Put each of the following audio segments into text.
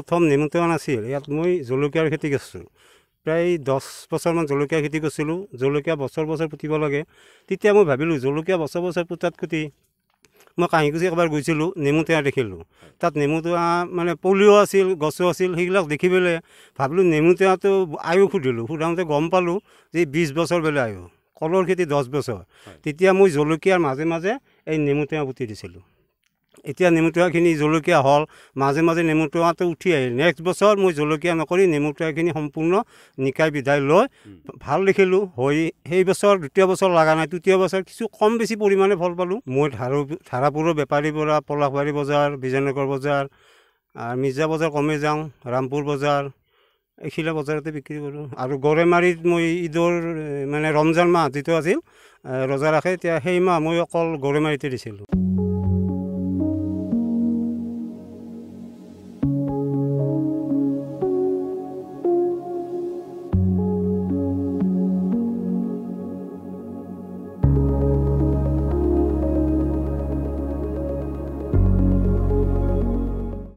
প্ৰথম নিমন্ত্ৰণ আছিল ইয়াত মই জলকীয়াৰ খেতি কৰিছোঁ। প্ৰায় 10 বছৰমান জলকীয়া খেতি কৰিছিলোঁ। জলকীয়া বছৰ বছৰ পুতিব লাগে। তেতিয়া মই ভাবিলোঁ জলকীয়া বছৰ বছৰ পুতাতকৈ মই কাহিকুচি এবাৰ গৈছিলোঁ, নেমু টেঙা দেখিলোঁ। তাত নেমু টেঙা মানে পলিঅ' আছিল, গছো আছিল, সেইবিলাক দেখি পেলাই ভাবিলোঁ নেমু টেঙাটো আয়ুস সুধিলোঁ। সোধাওঁতে গম পালোঁ যে 20 বছৰ বোলে আয়ুস, কলৰ খেতি 10 বছৰ। তেতিয়া মই জলকীয়াৰ মাজে মাজে এই নেমু টেঙা পুতি দিছিলোঁ। এতিয়া নেমু টেঙাখিনি জলকীয়া হ'ল, মাজে মাজে নেমু টেঙাটো উঠি আহিল। নেক্সট বছৰ মই জলকীয়া নকৰি নেমু টেঙাখিনি সম্পূৰ্ণ নিকাই বিধাই লৈ ভাল দেখিলোঁ। হৈ সেই বছৰ দ্বিতীয় বছৰ লগা নাই, তৃতীয় বছৰ কিছু কম বেছি পৰিমাণে ফল পালোঁ। মই ধাৰাপুৰৰ বেপাৰীৰ পৰা পলাশবাৰী বজাৰ, বিজয়নগৰ বজাৰ, মিৰ্জা বজাৰ কমে যাওঁ, ৰামপুৰ বজাৰ, এইখিলা বজাৰতে বিক্ৰী কৰোঁ। আৰু গড়েমাৰীত মই ঈদৰ মানে ৰমজান মাহ যিটো আছিল ৰজা ৰাখে, এতিয়া সেই মাহ মই অকল গড়েমাৰীতে দিছিলোঁ।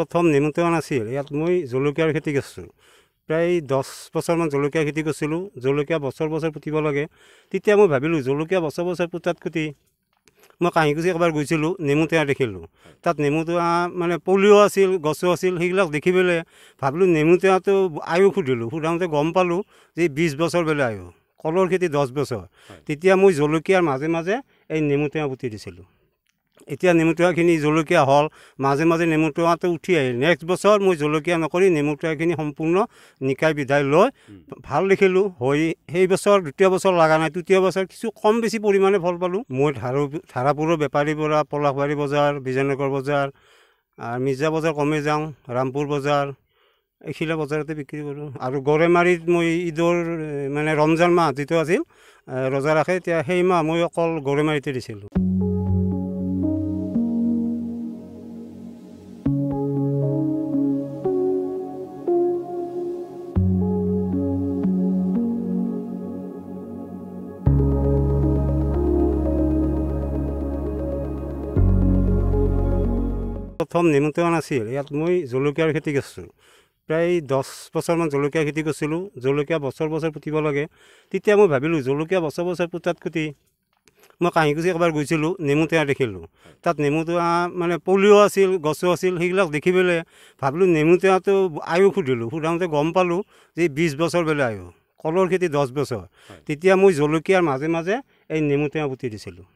প্ৰথম নিমন্ত্ৰণ আছিল ইয়াত মই জলকীয়াৰ খেতি কৰিছোঁ। প্ৰায় 10 বছৰমান জলকীয়া খেতি কৰিছিলোঁ। জলকীয়া বছৰ বছৰ পুতিব লাগে। তেতিয়া মই ভাবিলোঁ জলকীয়া বছৰ বছৰ পুতাতকৈ মই কাহিকুচি এবাৰ গৈছিলোঁ, নেমু টেঙা দেখিলোঁ। তাত নেমু টেঙা মানে পলিঅ' আছিল, গছো আছিল, সেইবিলাক দেখি পেলাই ভাবিলোঁ নেমু টেঙাটো আয়ুস সুধিলোঁ। সোধাওঁতে গম পালোঁ যে 20 বছৰ বোলে আয়ুস, কলৰ খেতি 10 বছৰ। তেতিয়া মই জলকীয়াৰ মাজে মাজে এই নেমু টেঙা পুতি দিছিলোঁ। এতিয়া নেমু টেঙাখিনি জলকীয়া হ'ল, মাজে মাজে নেমু টেঙাটো উঠি আহিল। নেক্সট বছৰ মই জলকীয়া নকৰি নেমু টেঙাখিনি সম্পূৰ্ণ নিকাই বিধাই লৈ ভাল দেখিলোঁ। হৈ সেই বছৰ দ্বিতীয় বছৰ লগা নাই, তৃতীয় বছৰ কিছু কম বেছি পৰিমাণে ফল পালোঁ। মই ধাৰাপুৰৰ বেপাৰীৰ পৰা পলাশবাৰী বজাৰ, বিজয়নগৰ বজাৰ, মিৰ্জা বজাৰ কমে যাওঁ, ৰামপুৰ বজাৰ, এইখিলা বজাৰতে বিক্ৰী কৰোঁ। আৰু গড়েমাৰীত মই ঈদৰ মানে ৰমজান মাহ যিটো আছিল ৰজা ৰাখে, এতিয়া সেই মাহ মই অকল গড়েমাৰীতে দিছিলোঁ। প্ৰথম নিমন্ত্ৰণ আছিল ইয়াত মই জলকীয়াৰ খেতি কৰিছোঁ। প্ৰায় 10 বছৰমান জলকীয়া খেতি কৰিছিলোঁ। জলকীয়া বছৰ বছৰ পুতিব লাগে। তেতিয়া মই ভাবিলোঁ জলকীয়া বছৰ বছৰ পুতাতকৈ মই কাহিকুচি এবাৰ গৈছিলোঁ, নেমু টেঙা দেখিলোঁ। তাত নেমু টেঙা মানে পলিঅ' আছিল, গছো আছিল, সেইবিলাক দেখি পেলাই ভাবিলোঁ নেমু টেঙাটো আয়ুস সুধিলোঁ। সোধাওঁতে গম পালোঁ যে 20 বছৰ বোলে আয়ুস, কলৰ খেতি 10 বছৰ। তেতিয়া মই জলকীয়াৰ মাজে মাজে এই নেমু টেঙা পুতি দিছিলোঁ।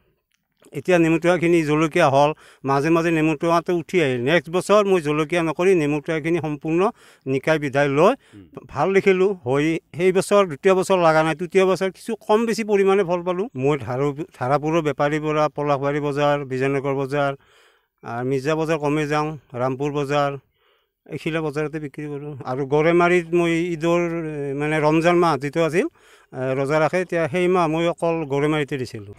এতিয়া নেমু টেঙাখিনি জলকীয়া হ'ল, মাজে মাজে নেমু টেঙাটো উঠি আহিল। নেক্সট বছৰ মই জলকীয়া নকৰি নেমু টেঙাখিনি সম্পূৰ্ণ নিকাই বিধাই লৈ ভাল দেখিলোঁ। হৈ সেই বছৰ দ্বিতীয় বছৰ লগা নাই, তৃতীয় বছৰ কিছু কম বেছি পৰিমাণে ফল পালোঁ। মই ধাৰাপুৰৰ বেপাৰীৰ পৰা পলাশবাৰী বজাৰ, বিজয়নগৰ বজাৰ, মিৰ্জা বজাৰ কমে যাওঁ, ৰামপুৰ বজাৰ, এইখিলা বজাৰতে বিক্ৰী কৰোঁ। আৰু গড়েমাৰীত মই ঈদৰ মানে ৰমজান মাহ যিটো আছিল ৰজা ৰাখে, এতিয়া সেই মাহ মই অকল গড়েমাৰীতে দিছিলোঁ।